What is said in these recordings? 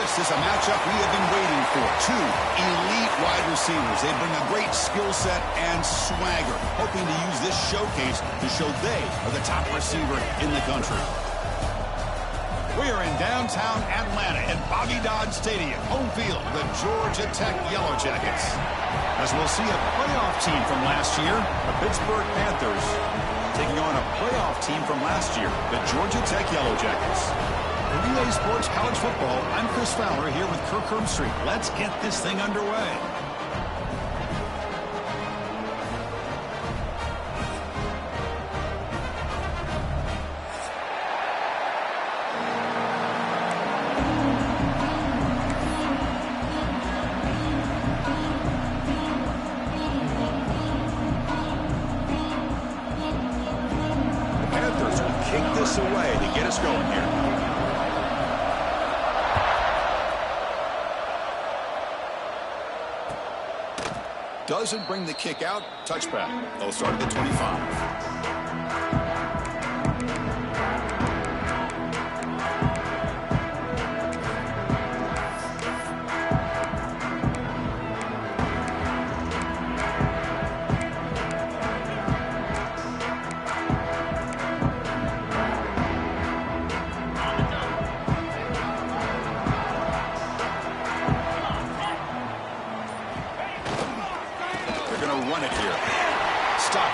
This is a matchup we have been waiting for. Two elite wide receivers. They bring a great skill set and swagger, hoping to use this showcase to show they are the top receiver in the country. We are in downtown Atlanta at Bobby Dodd Stadium, home field, the Georgia Tech Yellow Jackets. As we'll see a playoff team from last year, the Pittsburgh Panthers, taking on a playoff team from last year, the Georgia Tech Yellow Jackets. For Relay Sports College Football, I'm Chris Fowler here with Kirk Herbstreit. Let's get this thing underway. Away to get us going here. Doesn't bring the kick out. Touchback. They'll start at the 25.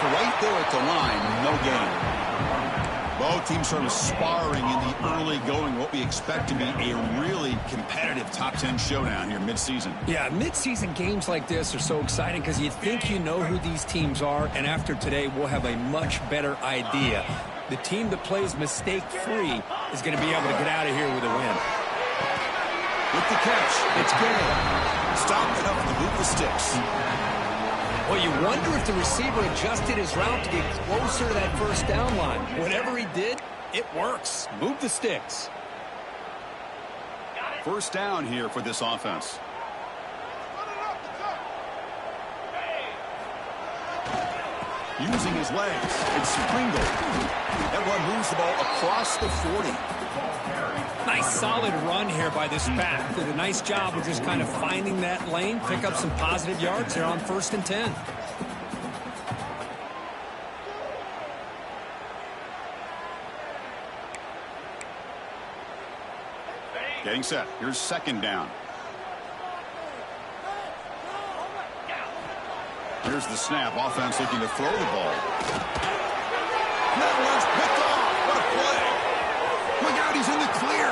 Right there at the line, no gain. Both teams sort of sparring in the early going, what we expect to be a really competitive top 10 showdown here mid-season. Yeah, mid-season games like this are so exciting because you think you know who these teams are, and after today, we'll have a much better idea. The team that plays mistake-free is going to be able to get out of here with a win. With the catch, it's good. Stopped enough to move the sticks. Well, you wonder if the receiver adjusted his route to get closer to that first down line. Whatever he did, it works. Move the sticks. First down here for this offense. Using his legs, it's Springle. That one moves the ball across the 40. Nice solid run here by this back. Did a nice job of just kind of finding that lane, pick up some positive yards there on 1st and 10. Getting set. Here's second down. Here's the snap. Offense looking to throw the ball. That one's picked off. What a play. Look out, he's in the clear.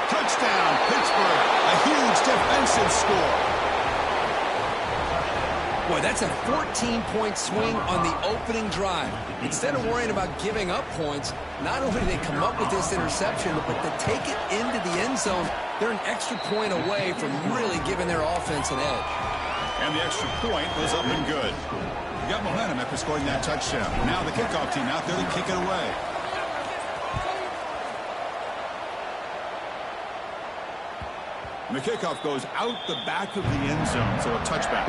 Touchdown, Pittsburgh. A huge defensive score. Boy, that's a 14-point swing on the opening drive. Instead of worrying about giving up points, not only do they come up with this interception, but to take it into the end zone, they're an extra point away from really giving their offense an edge. And the extra point was up and good. You got momentum after scoring that touchdown. Now the kickoff team out there to kick it away. And the kickoff goes out the back of the end zone, so a touchback.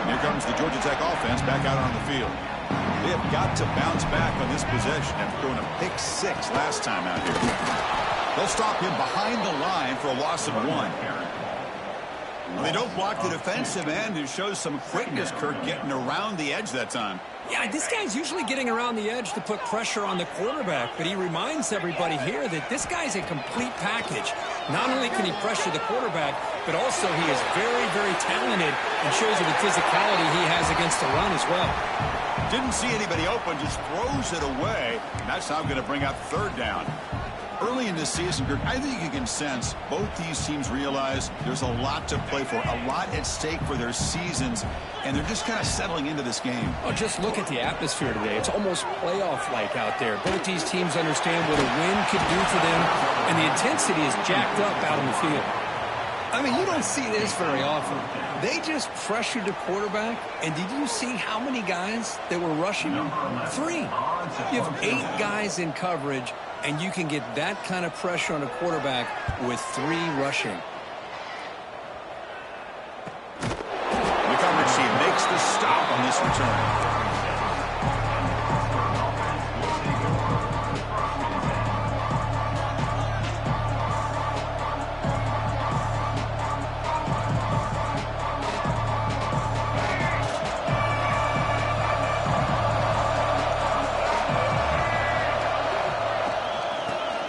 Here comes the Georgia Tech offense back out on the field. They have got to bounce back on this possession after throwing a pick 6 last time out here. They'll stop him behind the line for a loss of 1. Well, they don't block the defensive end, who shows some quickness, Kirk, getting around the edge that time. Yeah, this guy's usually getting around the edge to put pressure on the quarterback, but he reminds everybody here that this guy's a complete package. Not only can he pressure the quarterback, but also he is very, very talented and shows you the physicality he has against the run as well. Didn't see anybody open, just throws it away, and that's now going to bring up third down. Early in this season, Kirk, I think you can sense both these teams realize there's a lot to play for, a lot at stake for their seasons, and they're just kind of settling into this game. Oh, just look at the atmosphere today. It's almost playoff-like out there. Both these teams understand what a win could do for them, and the intensity is jacked up out on the field. I mean, you don't see this very often. They just pressured the quarterback, and did you see how many guys that were rushing him? 3. You have 8 guys in coverage, and you can get that kind of pressure on a quarterback with 3 rushing. The coverage team makes the stop on this return.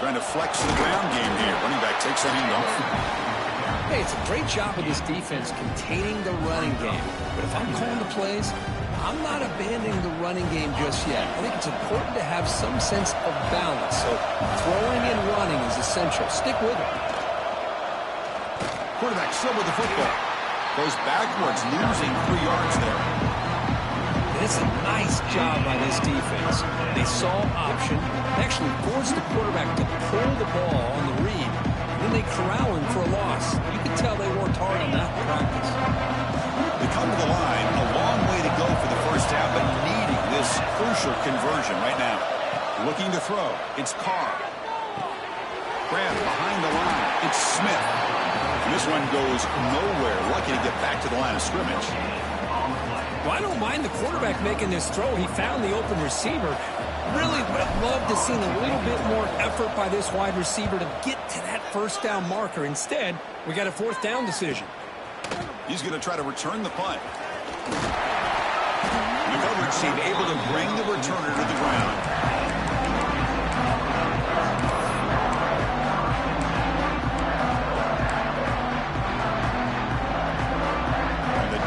Trying to flex the ground game here. Running back takes a handoff. Hey, it's a great job of this defense containing the running game. But if I'm calling the plays, I'm not abandoning the running game just yet. I think it's important to have some sense of balance. So throwing and running is essential. Stick with it. Quarterback still with the football. Goes backwards, losing 3 yards there. It's a nice job by this defense. They saw option, actually forced the quarterback to pull the ball on the read, and then they corral him for a loss. You can tell they worked hard on that in practice. They come to the line, a long way to go for the first half, but needing this crucial conversion right now. Looking to throw, it's Carr. Grab behind the line, it's Smith. And this one goes nowhere, lucky to get back to the line of scrimmage. Well, I don't mind the quarterback making this throw. He found the open receiver. Really would have loved to see a little bit more effort by this wide receiver to get to that first down marker. Instead, we got a 4th down decision. He's going to try to return the punt. The coverage team able to bring the returner to the ground.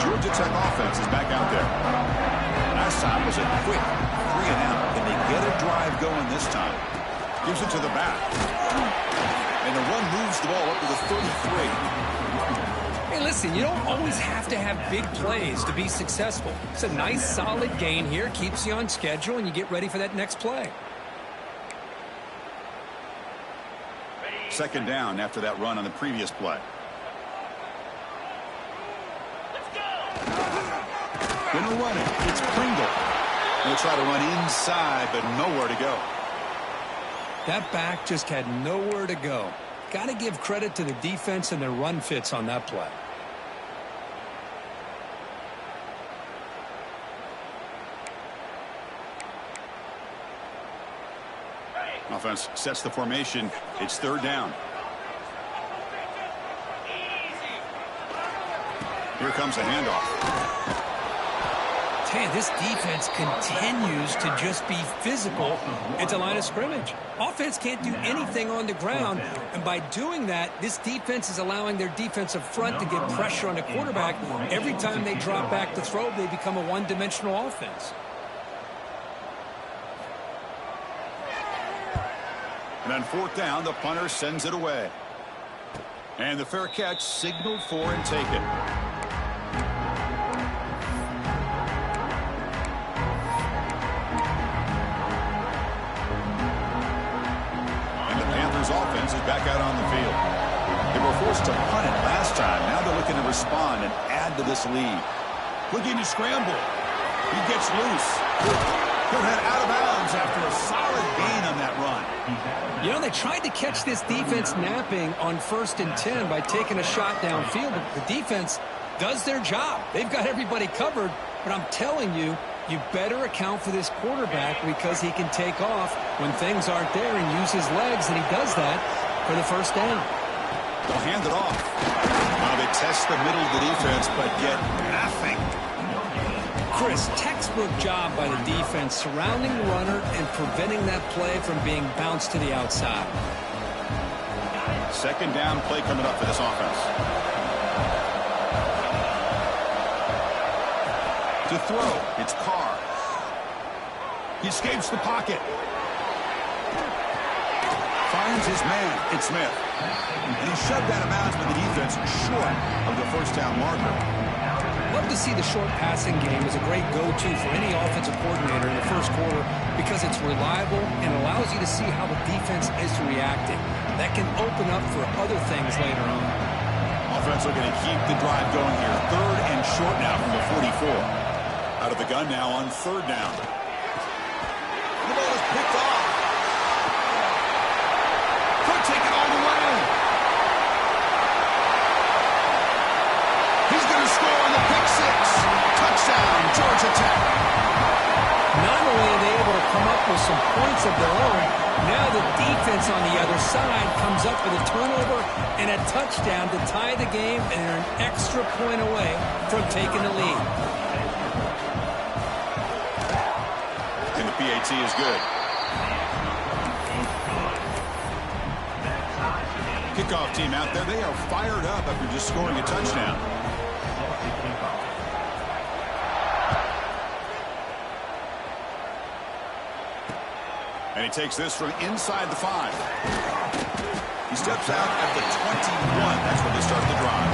Georgia Tech offense is back out there. Last time was a quick 3-and-out. Can they get a drive going this time? Gives it to the back. And the run moves the ball up to the 33. Hey, listen, you don't always have to have big plays to be successful. It's a nice, solid gain here. Keeps you on schedule, and you get ready for that next play. 2nd down after that run on the previous play. Gonna run it. It's Pringle. He'll try to run inside, but nowhere to go. That back just had nowhere to go. Got to give credit to the defense and their run fits on that play. Offense sets the formation. It's 3rd down. Here comes a handoff. Hey, this defense continues to just be physical at the line of scrimmage. Offense can't do anything on the ground, and by doing that, this defense is allowing their defensive front to get pressure on the quarterback. Every time they drop back to throw, they become a one-dimensional offense. And on 4th down, the punter sends it away. And the fair catch signaled for and taken. Offense is back out on the field. They were forced to punt it last time. Now they're looking to respond and add to this lead. Looking to scramble. He gets loose. He'll head out of bounds after a solid gain on that run. You know, they tried to catch this defense napping on 1st and 10 by taking a shot downfield, but the defense does their job. They've got everybody covered, but I'm telling you, you better account for this quarterback because he can take off when things aren't there and use his legs, and he does that for the 1st down. They'll hand it off. Now they test the middle of the defense, but get nothing. Chris, textbook job by the defense surrounding the runner and preventing that play from being bounced to the outside. 2nd down play coming up for this offense. To throw, it's Carr. He escapes the pocket. Finds his man, it's Smith. And he shoved out of bounds with the defense short of the 1st down marker. Love to see the short passing game as a great go-to for any offensive coordinator in the 1st quarter because it's reliable and allows you to see how the defense is reacting. That can open up for other things later on. Offense Offense looking to keep the drive going here. 3rd and short now from the 44. Out of the gun now on 3rd down. The ball is picked off. Could take it all the way. He's going to score on the pick 6. Touchdown, Georgia Tech. Not only are they able to come up with some points of their own, now the defense on the other side comes up with a turnover and a touchdown to tie the game, and they're an extra point away from taking the lead. And the PAT is good. Kickoff team out there, they are fired up after just scoring a touchdown. And he takes this from inside the 5. He steps out at the 21. That's where they start the drive.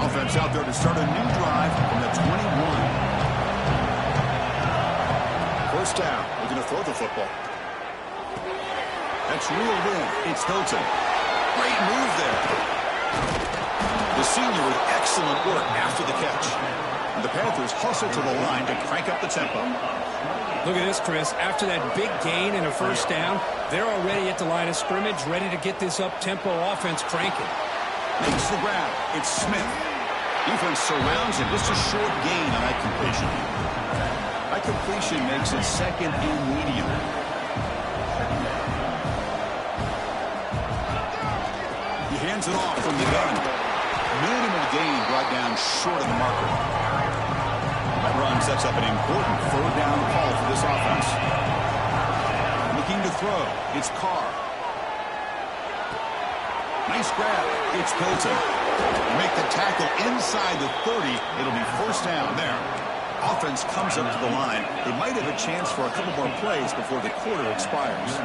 Offense out there to start a new drive from the 21. First down. Looking to throw the football. That's reeled in. It's Hilton. Great move there. The senior with excellent work after the catch. And the Panthers hustle to the line to crank up the tempo. Look at this, Chris. After that big gain and a first down, they're already at the line of scrimmage, ready to get this up-tempo offense cranking. Makes the grab. It's Smith. Defense surrounds him. Just a short gain on that completion. That completion makes it 2nd and medium. He hands it off from the gun. Minimal gain brought down short of the marker. That run sets up an important 3rd down call for this offense. Looking to throw. It's Carr. Nice grab. It's Hilton. Make the tackle inside the 30. It'll be 1st down there. Offense comes up to the line. They might have a chance for a couple more plays before the quarter expires.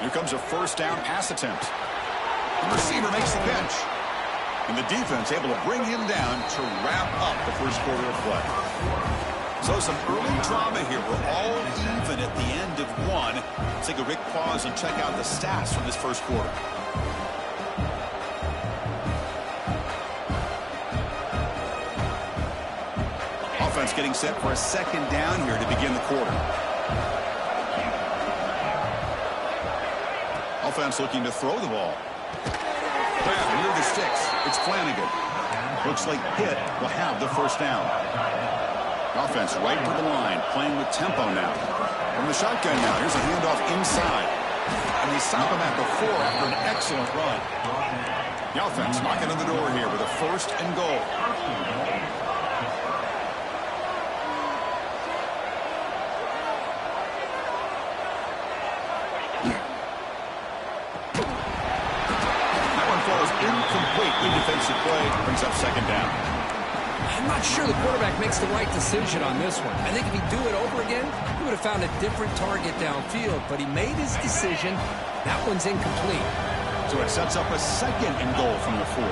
Here comes a 1st down pass attempt. The receiver makes the catch. And the defense able to bring him down to wrap up the first quarter of play. So some early drama here. We're all even at the end of 1. Let's take a quick pause and check out the stats from this first quarter. Offense getting set for a 2nd down here to begin the quarter. Offense looking to throw the ball. Grab near the sticks. It's Flanagan. Looks like Pitt will have the 1st down. Offense right to the line, playing with tempo now. From the shotgun now, here's a handoff inside. And they stop him at the 4 after an excellent run. The offense knocking on the door here with a 1st and goal. Incomplete. Good defensive play. Brings up 2nd down. I'm not sure the quarterback makes the right decision on this one. I think if he'd do it over again, he would have found a different target downfield. But he made his decision. That one's incomplete. So it sets up a 2nd and goal from the 4.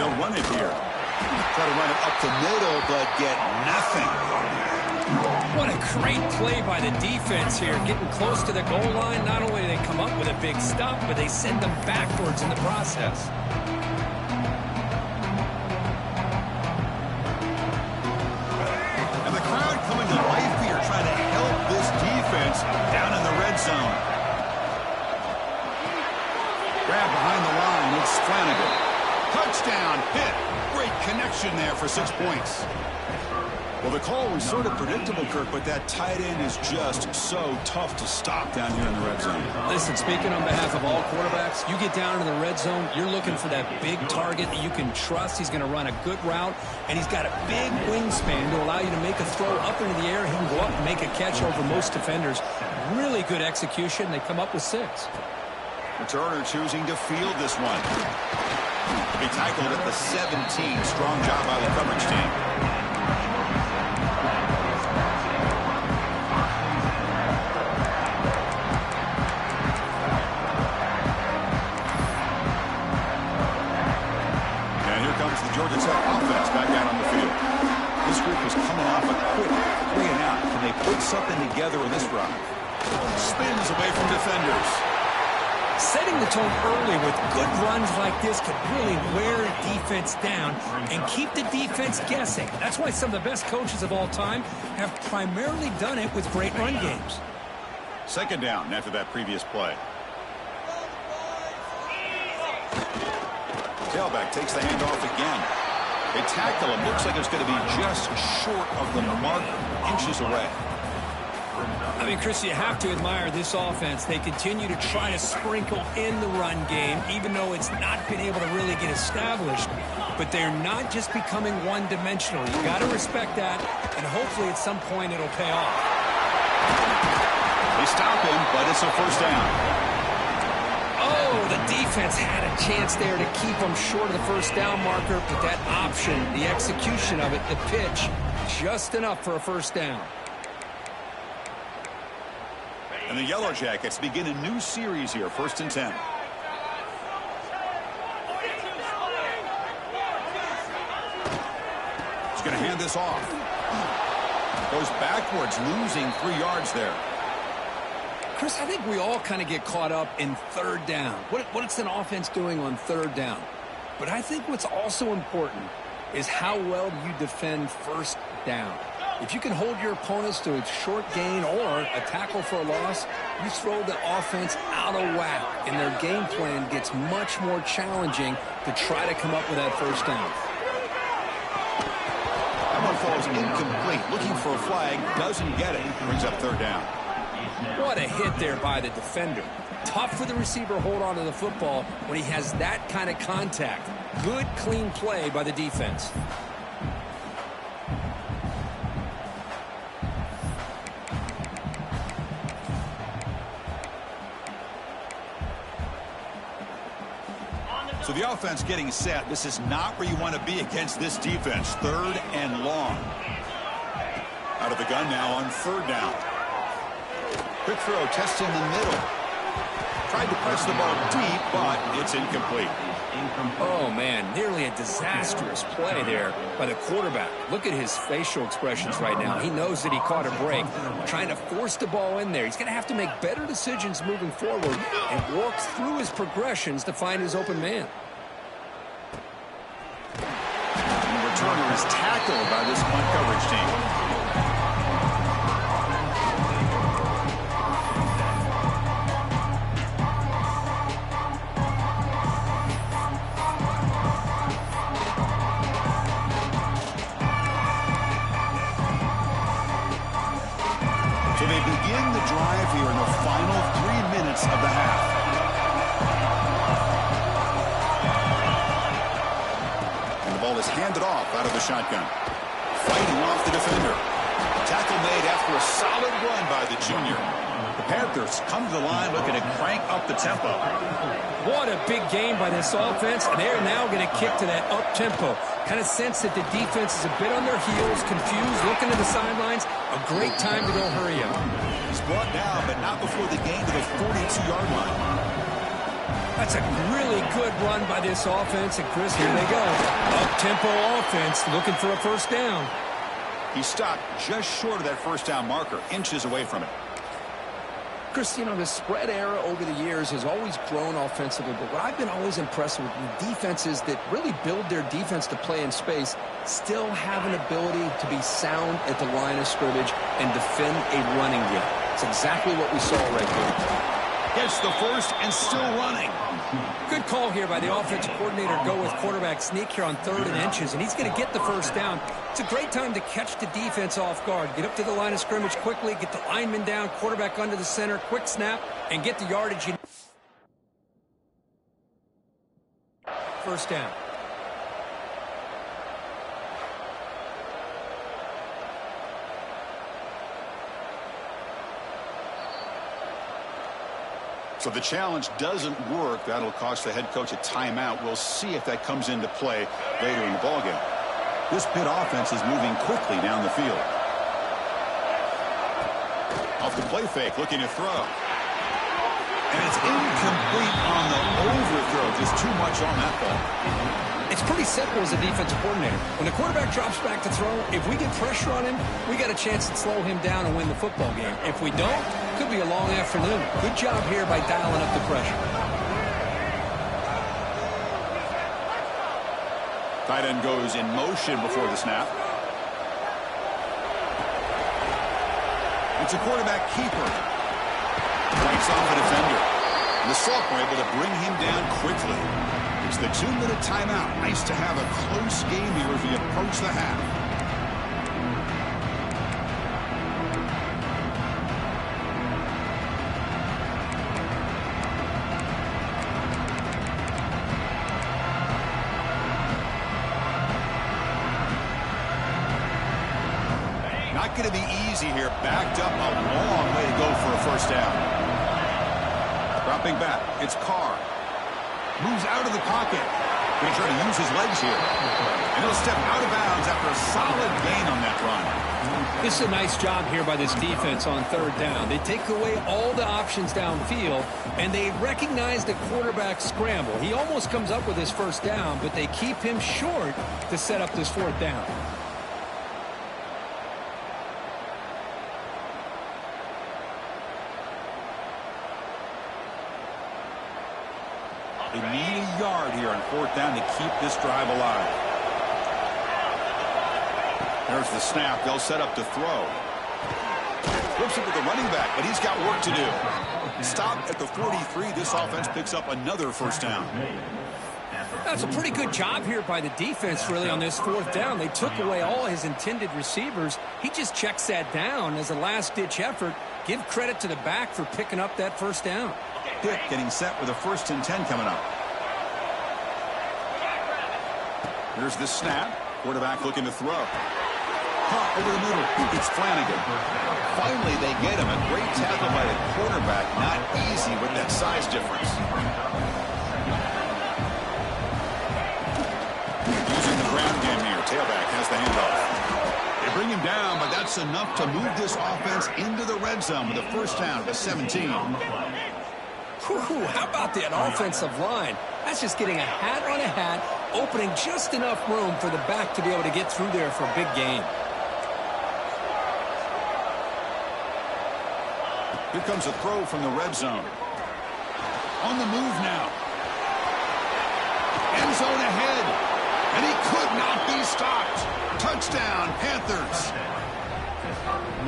They'll run it here. Try to run it up the middle, but get nothing. What a great play by the defense here. Getting close to the goal line, not only do they come up with a big stop, but they send them backwards in the process. And the crowd coming to life here, trying to help this defense down in the red zone. Grab behind the line, it's Flanagan. Touchdown, Pitt. Great connection there for 6 points. Well, the call was sort of predictable, Kirk, but that tight end is just so tough to stop down here in the red zone. Listen, speaking on behalf of all quarterbacks, you get down into the red zone, you're looking for that big target that you can trust. He's going to run a good route, and he's got a big wingspan to allow you to make a throw up into the air. He can go up and make a catch over most defenders. Really good execution. They come up with 6. Turner choosing to field this one. He tackled at the 17. Strong job by the coverage team. Georgia Tech offense back out on the field. This group is coming off a quick 3-and-out. Can they put something together in this drive? Spins away from defenders. Setting the tone early with good runs like this can really wear a defense down and keep the defense guessing. That's why some of the best coaches of all time have primarily done it with great run games. Second down after that previous play. Tailback takes the handoff again. They tackle him. Looks like it's going to be just short of the mark, inches away. I mean, Chris, you have to admire this offense. They continue to try to sprinkle in the run game, even though it's not been able to really get established. But they're not just becoming one-dimensional. You got to respect that, and hopefully at some point it'll pay off. They stop him, but it's a first down. Oh, the defense had a chance there to keep them short of the first down marker, but that option, the execution of it, the pitch, just enough for a first down. And the Yellow Jackets begin a new series here, 1st and 10. He's going to hand this off. Goes backwards, losing 3 yards there. Chris, I think we all kind of get caught up in third down. What's an offense doing on third down? But I think what's also important is how well you defend first down. If you can hold your opponents to a short gain or a tackle for a loss, you throw the offense out of whack, and their game plan gets much more challenging to try to come up with that first down. That one falls incomplete. Looking for a flag, doesn't get it. Brings up third down. What a hit there by the defender. Tough for the receiver to hold on to the football when he has that kind of contact. Good, clean play by the defense. So the offense getting set. This is not where you want to be against this defense. 3rd and long. Out of the gun now on 3rd down. Quick throw, testing the middle. Tried to press the ball deep, but it's incomplete. Oh, man, nearly a disastrous play there by the quarterback. Look at his facial expressions right now. He knows that he caught a break, trying to force the ball in there. He's going to have to make better decisions moving forward and work through his progressions to find his open man. And the returner is tackled by this punt coverage team. So they begin the drive here in the final 3 minutes of the half. And the ball is handed off out of the shotgun. Fighting off the defender. Tackle made after a solid run by the junior. The Panthers come to the line looking to crank up the tempo. What a big game by this offense, and they're now going to kick to that up-tempo. Kind of sense that the defense is a bit on their heels, confused, looking to the sidelines. A great time to go hurry up. He's brought down, but not before the gain to the 42-yard line. That's a really good run by this offense, and Chris, here they go. Up-tempo offense, looking for a first down. He stopped just short of that first down marker, inches away from it. Chris, you know, the spread era over the years has always grown offensively, but what I've been always impressed with defenses that really build their defense to play in space still have an ability to be sound at the line of scrimmage and defend a running game. It's exactly what we saw right here. Gets the first and still running. Good call here by the offensive coordinator. Go with quarterback sneak here on 3rd and inches, and he's going to get the first down. It's a great time to catch the defense off guard. Get up to the line of scrimmage quickly, get the lineman down, quarterback under the center, quick snap, and get the yardage you need. First down. So the challenge doesn't work. That'll cost the head coach a timeout. We'll see if that comes into play later in the ballgame. This Pitt offense is moving quickly down the field. Off the play fake, looking to throw. And it's incomplete on the overthrow. Just too much on that ball. It's pretty simple as a defensive coordinator. When the quarterback drops back to throw, if we get pressure on him, we got a chance to slow him down and win the football game. If we don't, could be a long afternoon. Good job here by dialing up the pressure. Tight end goes in motion before the snap. It's a quarterback keeper. Breaks off a defender. The Salk were able to bring him down quickly. It's the 2-minute timeout. Nice to have a close game here as we approach the half. Not going to be easy here. Backed up a long way to go for a first down. Dropping back. It's Carr. Moves out of the pocket. Going to try to use his legs here. And he'll step out of bounds after a solid gain on that run. This is a nice job here by this defense on third down. They take away all the options downfield, and they recognize the quarterback scramble. He almost comes up with his first down, but they keep him short to set up this fourth down. They need a yard here on fourth down to keep this drive alive. There's the snap. They'll set up to throw. Flips it with the running back, but he's got work to do. Stop at the 43. This offense picks up another first down. That's a pretty good job here by the defense, really, on this fourth down. They took away all his intended receivers. He just checks that down as a last-ditch effort. Give credit to the back for picking up that first down. Pitt getting set with a 1st and 10 coming up. Here's the snap. Quarterback looking to throw. Caught over the middle. It's Flanagan. Finally, they get him. A great tackle by the quarterback. Not easy with that size difference. Using the ground game here. Tailback has the handoff. They bring him down, but that's enough to move this offense into the red zone with a first down to 17. Whew, how about that offensive line? That's just getting a hat on a hat, opening just enough room for the back to be able to get through there for a big gain. Here comes a throw from the red zone. On the move now. End zone ahead. And he could not be stopped. Touchdown, Panthers.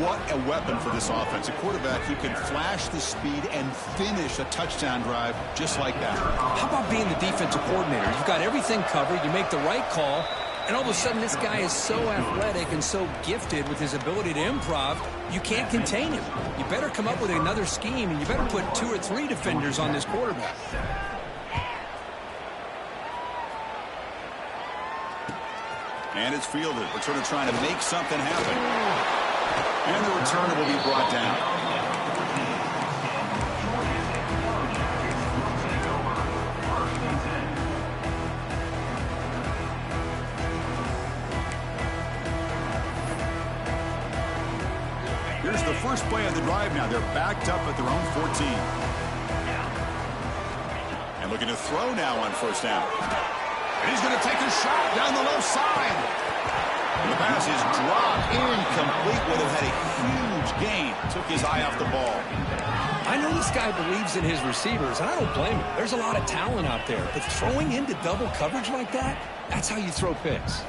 What a weapon for this offense. A quarterback who can flash the speed and finish a touchdown drive just like that. How about being the defensive coordinator? You've got everything covered. You make the right call. And all of a sudden, this guy is so athletic and so gifted with his ability to improv, you can't contain him. You better come up with another scheme, and you better put 2 or 3 defenders on this quarterback. And it's fielded. Returner trying to make something happen. And the returner will be brought down. Here's the first play of the drive now. They're backed up at their own 14. And looking to throw now on first down. And he's going to take a shot down the left side. And the pass is dropped incomplete. Would have had a huge gain. Took his eye off the ball. I know this guy believes in his receivers, and I don't blame him. There's a lot of talent out there. But throwing into double coverage like that, that's how you throw picks.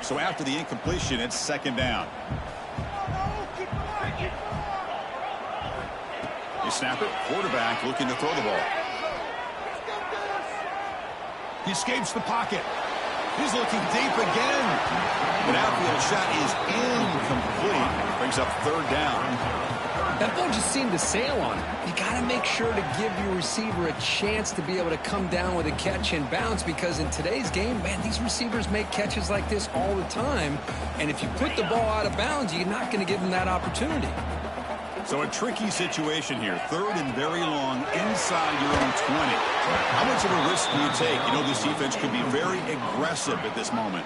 So after the incompletion, it's second down. You snap it. Quarterback looking to throw the ball. He escapes the pocket. He's looking deep again. An outfield shot is incomplete. Brings up third down. That ball just seemed to sail on him. You got to make sure to give your receiver a chance to be able to come down with a catch and bounce, because in today's game, man, these receivers make catches like this all the time. And if you put the ball out of bounds, you're not going to give them that opportunity. So a tricky situation here. Third and very long inside your own 20. How much of a risk do you take? You know, this defense could be very aggressive at this moment.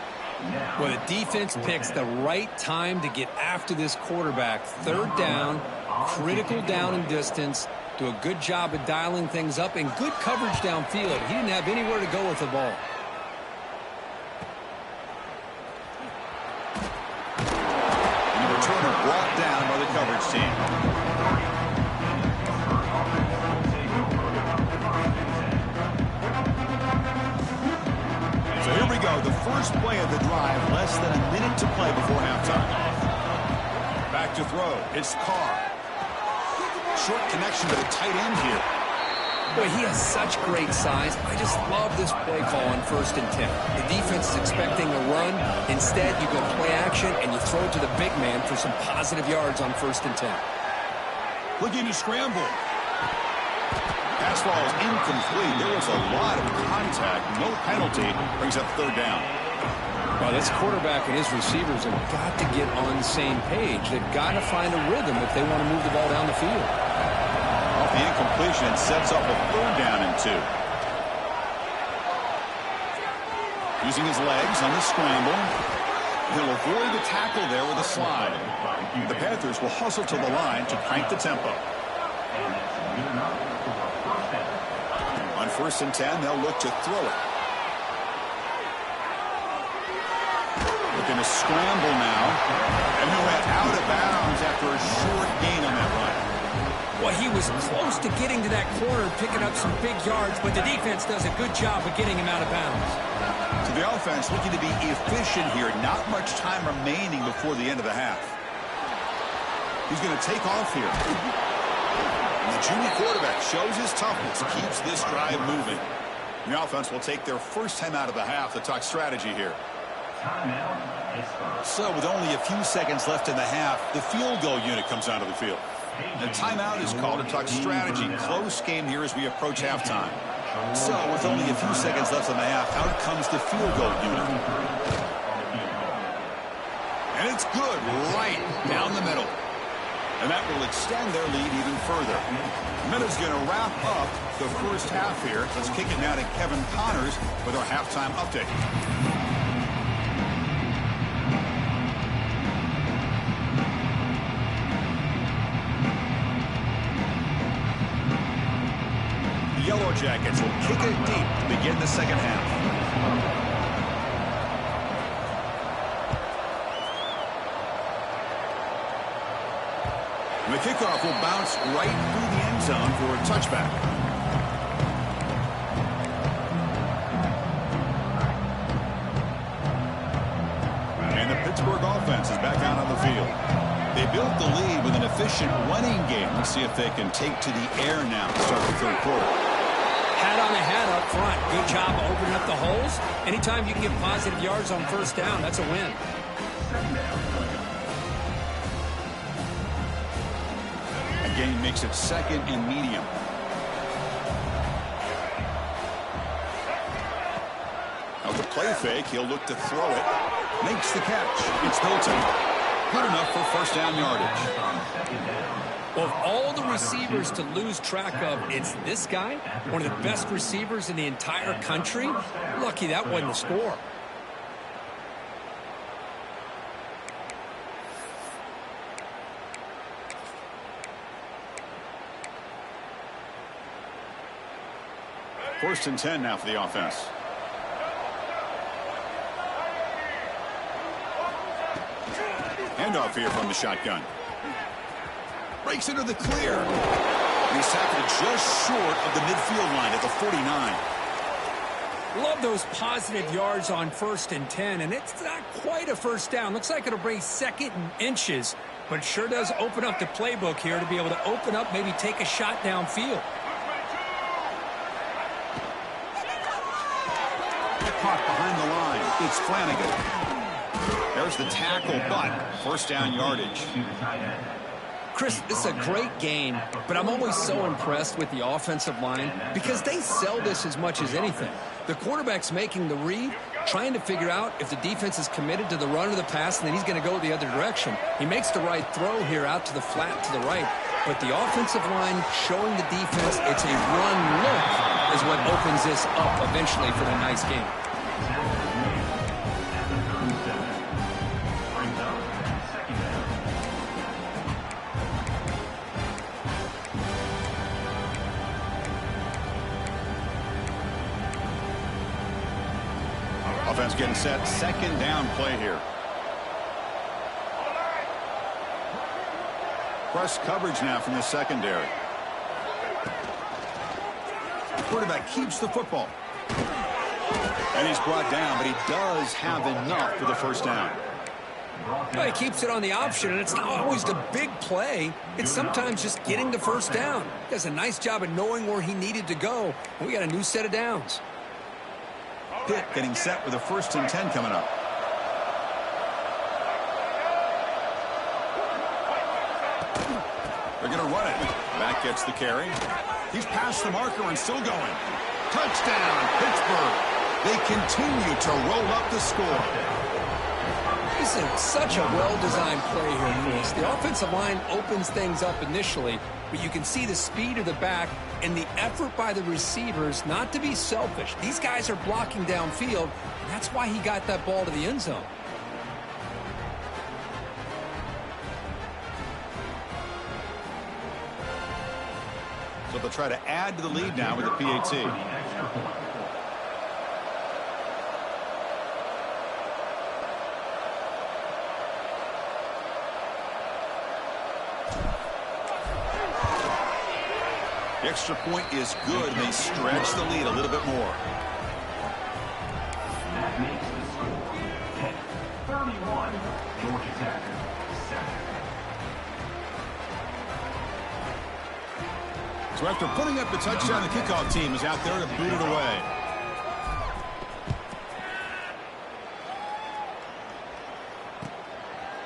Well, the defense picks the right time to get after this quarterback. Third down, critical down and distance. Do a good job of dialing things up and good coverage downfield. He didn't have anywhere to go with the ball. And the returner brought down by the coverage team. So here we go. The first play of the drive, less than a minute to play before halftime. Back to throw. It's Carr. Short connection to the tight end here. Boy, he has such great size. I just love this play call on 1st and 10. The defense is expecting a run. Instead, you go play action and you throw it to the big man for some positive yards on 1st and 10. Looking to scramble. Pass ball is incomplete. There was a lot of contact. No penalty. Brings up 3rd down. Well, this quarterback and his receivers have got to get on the same page. They've got to find a rhythm if they want to move the ball down the field. Off the incompletion, it sets up a 3rd down and 2. Using his legs on the scramble. He'll avoid the tackle there with a slide. The Panthers will hustle to the line to crank the tempo. On 1st and 10, they'll look to throw it. Looking to scramble now. And he went out of bounds after a short gain on that run. Well, he was close to getting to that corner, picking up some big yards, but the defense does a good job of getting him out of bounds. So the offense looking to be efficient here. Not much time remaining before the end of the half. He's going to take off here. And the junior quarterback shows his toughness, keeps this drive moving. The offense will take their first time out of the half to talk strategy here. So with only a few seconds left in the half, the field goal unit comes onto the field. The timeout is called to talk strategy. Close game here as we approach halftime. So with only a few seconds left in the half, out comes the field goal unit. And it's good right down the middle. And that will extend their lead even further. Minute's going to wrap up the first half here. Let's kick it now to Kevin Connors with our halftime update. The Yellow Jackets will kick it deep to begin the second half. And the kickoff will bounce right through the end zone for a touchback. And the Pittsburgh offense is back out on the field. They built the lead with an efficient running game. Let's see if they can take to the air now to start the 3rd quarter. Hat on the hat up front. Good job opening up the holes. Anytime you can get positive yards on 1st down, that's a win. Gain makes it 2nd and medium. Now the play fake, he'll look to throw it. Makes the catch. It's Hilton. Good enough for 1st down yardage. Well, of all the receivers to lose track of, it's this guy, one of the best receivers in the entire country. Lucky that wasn't a score. First and 10 now for the offense. Handoff here from the shotgun. Breaks into the clear. He's tackled just short of the midfield line at the 49. Love those positive yards on 1st and 10, and it's not quite a 1st down. Looks like it'll bring 2nd and inches, but it sure does open up the playbook here to be able to open up, maybe take a shot downfield. Caught behind the line. It's Flanagan. There's the tackle, but 1st down yardage. Chris, this is a great game, but I'm always so impressed with the offensive line because they sell this as much as anything. The quarterback's making the read, trying to figure out if the defense is committed to the run or the pass, and then he's going to go the other direction. He makes the right throw here out to the flat to the right, but the offensive line showing the defense it's a run look is what opens this up eventually for the nice game. Offense getting set. Second down play here. Press coverage now from the secondary. The quarterback keeps the football. And he's brought down, but he does have enough for the first down. Well, he keeps it on the option, and it's not always the big play. It's sometimes just getting the first down. He does a nice job of knowing where he needed to go. And we got a new set of downs. Pitt getting set with a 1st and 10 coming up. They're going to run it. Back gets the carry. He's past the marker and still going. Touchdown, Pittsburgh. They continue to roll up the score. This is such a well-designed play here, Chris. The offensive line opens things up initially, but you can see the speed of the back and the effort by the receivers not to be selfish. These guys are blocking downfield, and that's why he got that ball to the end zone. So they'll try to add to the lead now with the PAT. The extra point is good, and they stretch the lead a little bit more. That makes the score 31, Georgia Tech 7. So after putting up the touchdown, the kickoff team is out there to boot it away.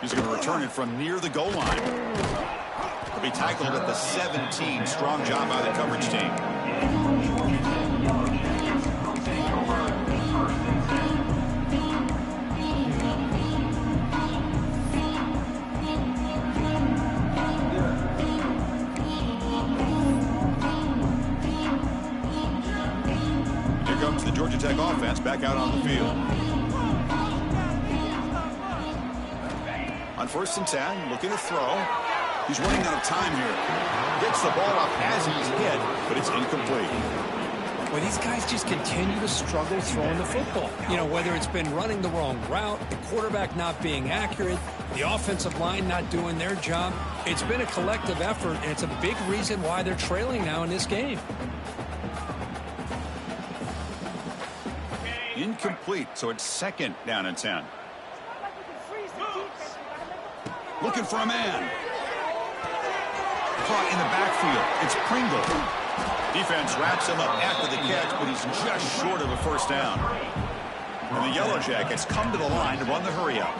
He's going to return it from near the goal line. Be tackled at the 17. Strong job by the coverage team. Here comes the Georgia Tech offense back out on the field. On 1st and 10, looking to throw. He's running out of time here. Gets the ball up as he's hit, but it's incomplete. Well, these guys just continue to struggle throwing the football. You know, whether it's been running the wrong route, the quarterback not being accurate, the offensive line not doing their job. It's been a collective effort, and it's a big reason why they're trailing now in this game. Incomplete, so it's 2nd down and 10. Looking for a man. Caught in the backfield. It's Pringle. Defense wraps him up after the catch, but he's just short of a 1st down. And the Yellow Jackets come to the line to run the hurry-up.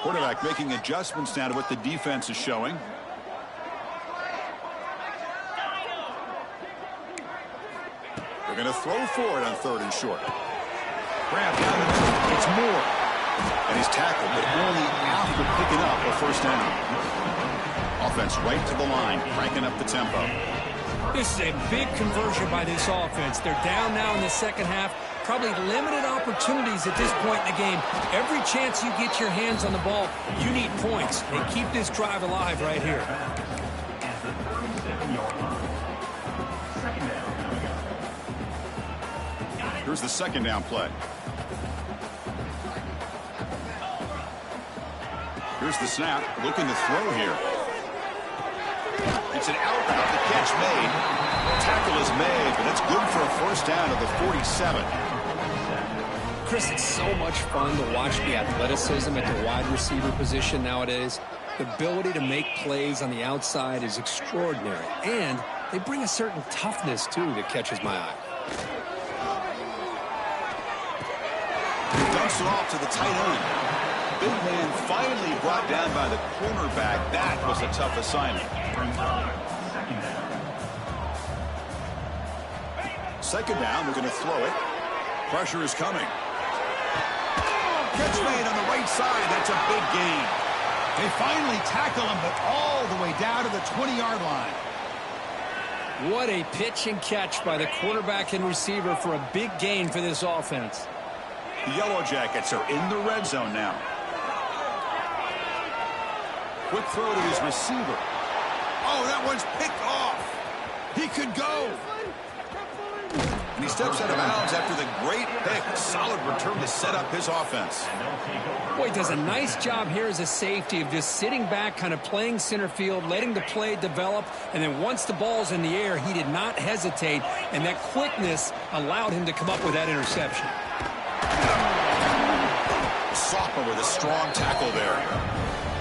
Quarterback making adjustments now to what the defense is showing. They're going to throw for it on 3rd and short. Grab down the middle. It's Moore. And he's tackled, but only after picking up a 1st down. Offense right to the line, cranking up the tempo. This is a big conversion by this offense. They're down now in the second half. Probably limited opportunities at this point in the game. Every chance you get your hands on the ball, you need points. They keep this drive alive right here. Here's the 2nd down play. Here's the snap, looking to throw here. It's an out route, the catch made. Tackle is made, but it's good for a 1st down at the 47. Chris, it's so much fun to watch the athleticism at the wide receiver position nowadays. The ability to make plays on the outside is extraordinary, and they bring a certain toughness, too, that catches my eye. He dumps it off to the tight end. Big man finally brought down by the cornerback. That was a tough assignment. 2nd down, we're going to throw it. Pressure is coming. Catch made on the right side. That's a big gain. They finally tackle him, but all the way down to the 20-yard line. What a pitch and catch by the quarterback and receiver for a big gain for this offense. The Yellow Jackets are in the red zone now. Quick throw to his receiver. Oh, that one's picked off. He could go. And he steps out of bounds after the great pick. Solid return to set up his offense. Boy, he does a nice job here as a safety of just sitting back, kind of playing center field, letting the play develop, and then once the ball's in the air, he did not hesitate, and that quickness allowed him to come up with that interception. Sophomore with a strong tackle there.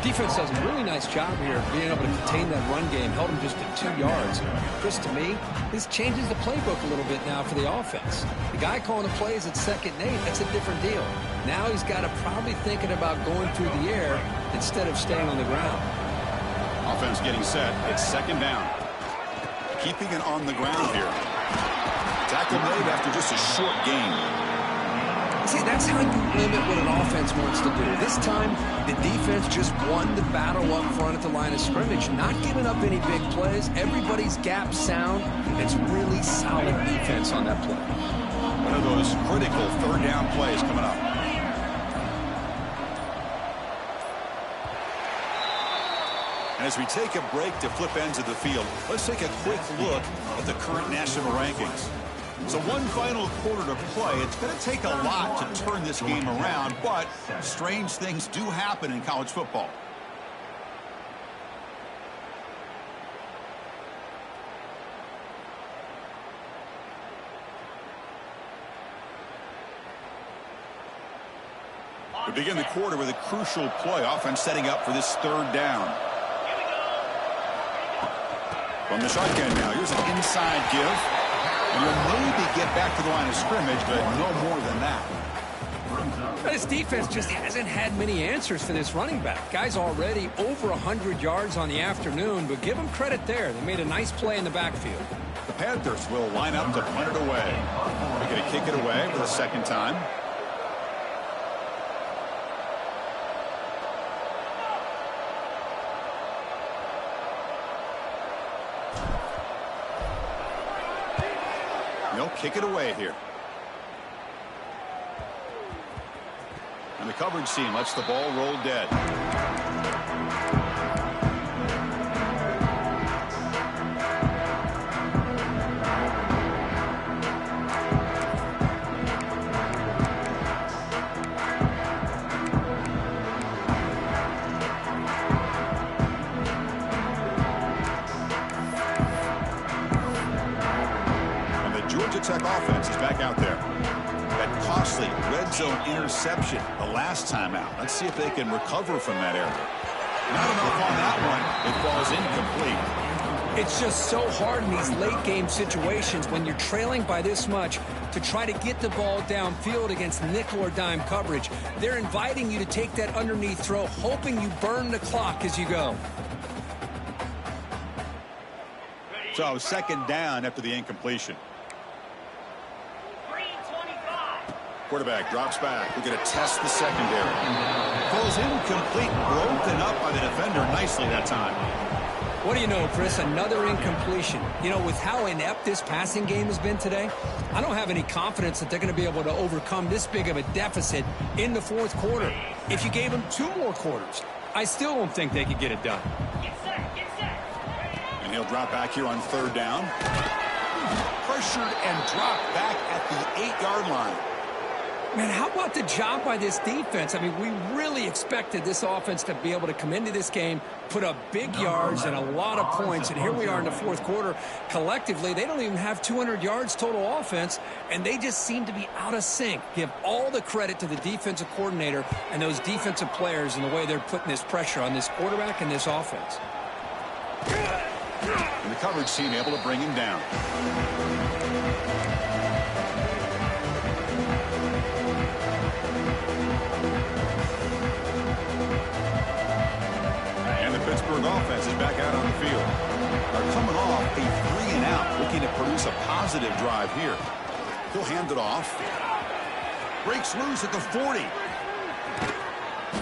Defense does a really nice job here of being able to contain that run game, held him just to 2 yards. Chris, to me, this changes the playbook a little bit now for the offense. The guy calling the plays at 2nd and 8, that's a different deal. Now he's got to probably thinking about going through the air instead of staying on the ground. Offense getting set. It's 2nd down. Keeping it on the ground here. Tackle made after just a short gain. See, that's how you limit what an offense wants to do. This time, the defense just won the battle up front at the line of scrimmage, not giving up any big plays. Everybody's gap sound. It's really solid defense on that play. One of those critical 3rd down plays coming up. And as we take a break to flip ends of the field, let's take a quick look at the current national rankings. So one final quarter to play. It's going to take a lot to turn this game around, but strange things do happen in college football. We begin the quarter with a crucial play. Offense setting up for this 3rd down. From the shotgun now, here's an inside give. And you'll maybe get back to the line of scrimmage, but no more than that. This defense just hasn't had many answers for this running back. Guy's already over 100 yards on the afternoon, but give him credit there. They made a nice play in the backfield. The Panthers will line up to punt it away. They're going to kick it away for the 2nd time. They'll kick it away here. And the coverage team lets the ball roll dead. Tech offense is back out there. That costly red zone interception the last time out. Let's see if they can recover from that error. Not enough on that one. It falls incomplete. It's just so hard in these late game situations when you're trailing by this much to try to get the ball downfield against nickel or dime coverage. They're inviting you to take that underneath throw, hoping you burn the clock as you go. So 2nd down after the incompletion. Quarterback drops back. We're going to test the secondary. Falls incomplete, broken up by the defender nicely that time. What do you know, Chris? Another incompletion. You know, with how inept this passing game has been today, I don't have any confidence that they're going to be able to overcome this big of a deficit in the 4th quarter. If you gave them 2 more quarters, I still don't think they could get it done. Get set. And he'll drop back here on 3rd down. Pressured and dropped back at the 8-yard line. Man, how about the job by this defense? I mean, we really expected this offense to be able to come into this game, put up big yards and a lot of points, and here we are in the 4th quarter. Collectively, they don't even have 200 yards total offense, and they just seem to be out of sync. Give all the credit to the defensive coordinator and those defensive players in the way they're putting this pressure on this quarterback and this offense. And the coverage team able to bring him down. Pittsburgh offense is back out on the field. They're coming off a 3-and-out, looking to produce a positive drive here. He'll hand it off. Breaks loose at the 40.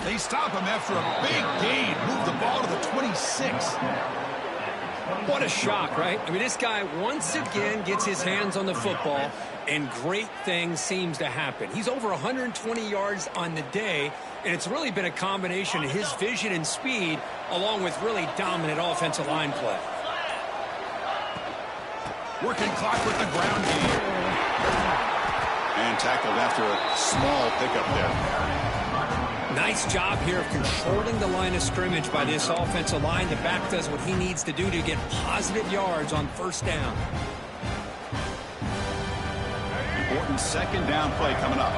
They stop him after a big gain. Move the ball to the 26. What a shock, right? I mean, this guy once again gets his hands on the football, and great things seems to happen. He's over 120 yards on the day, and it's really been a combination of his vision and speed along with really dominant offensive line play. Working clock with the ground game. And tackled after a small pickup there. Nice job here of controlling the line of scrimmage by this offensive line. The back does what he needs to do to get positive yards on first down. Important second down play coming up.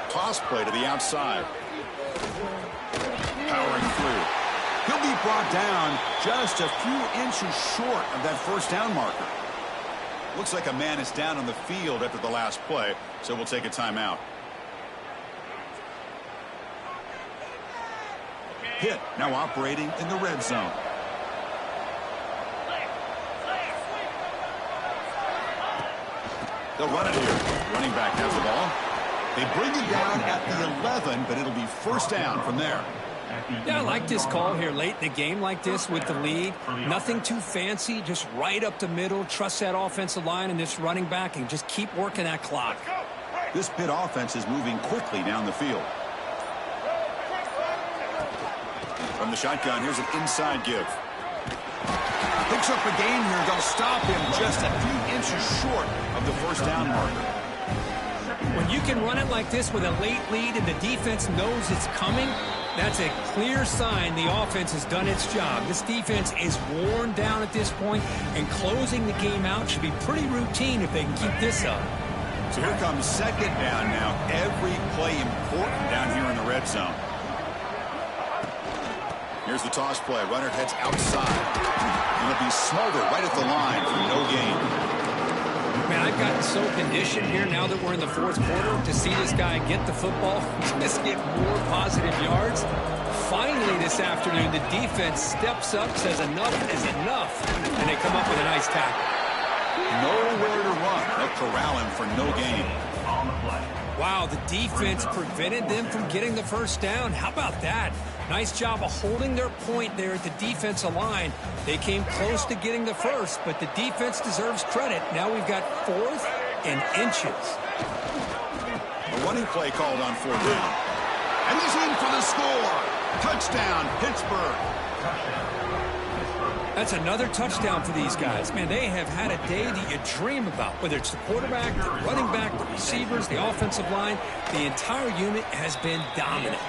Toss play to the outside. Powering through. He'll be brought down just a few inches short of that first down marker. Looks like a man is down on the field after the last play, so we'll take a timeout. Pitt now operating in the red zone. They'll run it here. Running back has the ball. They bring it down at the 11, but it'll be first down from there. Yeah, I like this call here late in the game like this with the lead. Nothing too fancy, just right up the middle. Trust that offensive line and this running back and just keep working that clock. This Pitt offense is moving quickly down the field. From the shotgun, here's an inside give. Picks up a gain here. They'll stop him just a few inches short of the first down marker. When you can run it like this with a late lead and the defense knows it's coming, that's a clear sign the offense has done its job. This defense is worn down at this point, and closing the game out should be pretty routine if they can keep this up. So here comes second down now. Every play important down here in the red zone. Here's the toss play. Runner heads outside. And it'll be smothered right at the line for no gain. Man, I've gotten so conditioned here now that we're in the fourth quarter to see this guy get the football, just get more positive yards. Finally this afternoon, the defense steps up, says enough is enough, and they come up with a nice tackle. Nowhere to run. They'll corral him for no gain. Wow, the defense prevented them from getting the first down. How about that? Nice job of holding their point there at the defensive line. They came close to getting the first, but the defense deserves credit. Now we've got fourth and inches. A running play called on fourth down. And he's in for the score. Touchdown, Pittsburgh. That's another touchdown for these guys. Man, they have had a day that you dream about, whether it's the quarterback, the running back, the receivers, the offensive line. The entire unit has been dominant.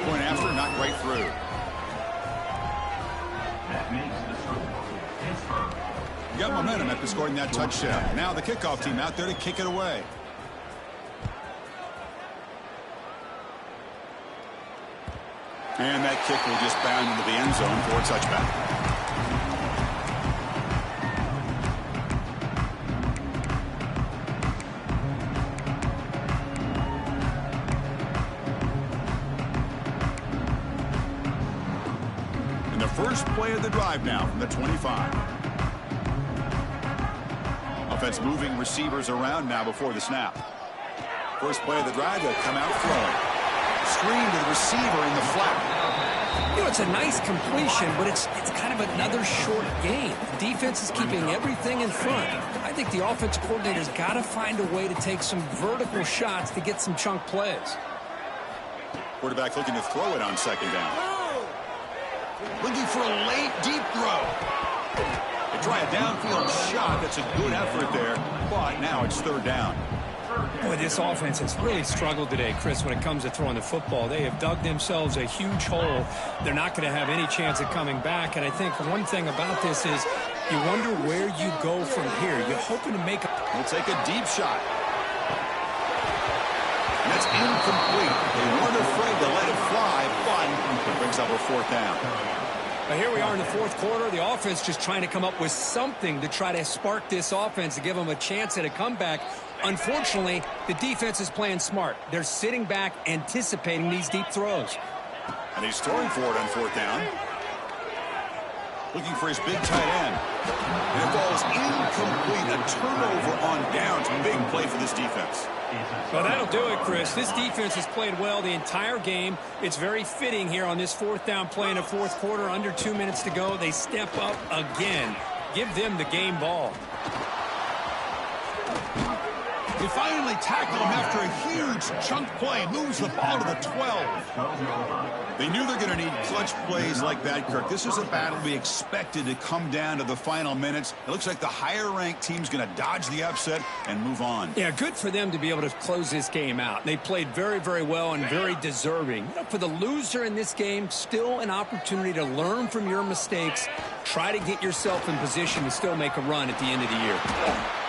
Point after, not right through. You got momentum after scoring that touchdown. Now the kickoff team out there to kick it away. And that kick will just bound into the end zone for a touchback. First play of the drive now from the 25. Offense moving receivers around now before the snap. First play of the drive, they'll come out throwing. Screen to the receiver in the flat. You know, it's a nice completion, but it's kind of another short gain. The defense is keeping everything in front. I think the offensive coordinator's got to find a way to take some vertical shots to get some chunk plays. Quarterback looking to throw it on second down. Looking for a late, deep throw. They try a downfield shot. That's a good effort there, but now it's third down. Boy, this offense has really struggled today, Chris, when it comes to throwing the football. They have dug themselves a huge hole. They're not going to have any chance of coming back, and I think one thing about this is you wonder where you go from here. You're hoping to make a... We'll take a deep shot. And that's incomplete. They weren't afraid to let it fly, but it brings up a fourth down. But here we are in the fourth quarter. The offense just trying to come up with something to try to spark this offense to give them a chance at a comeback. Unfortunately, the defense is playing smart. They're sitting back, anticipating these deep throws. And he's throwing for it on fourth down. Looking for his big tight end. And it falls incomplete. A turnover on downs. Big play for this defense. Well, that'll do it, Chris. This defense has played well the entire game. It's very fitting here on this fourth down play in the fourth quarter. Under 2 minutes to go. They step up again. Give them the game ball. They finally tackle him after a huge chunk play. Moves the ball to the 12. They knew they're going to need clutch plays like that, Kirk. This is a battle we expected to come down to the final minutes. It looks like the higher-ranked team's going to dodge the upset and move on. Yeah, good for them to be able to close this game out. They played very, very well and very deserving. You know, for the loser in this game, still an opportunity to learn from your mistakes. Try to get yourself in position to still make a run at the end of the year.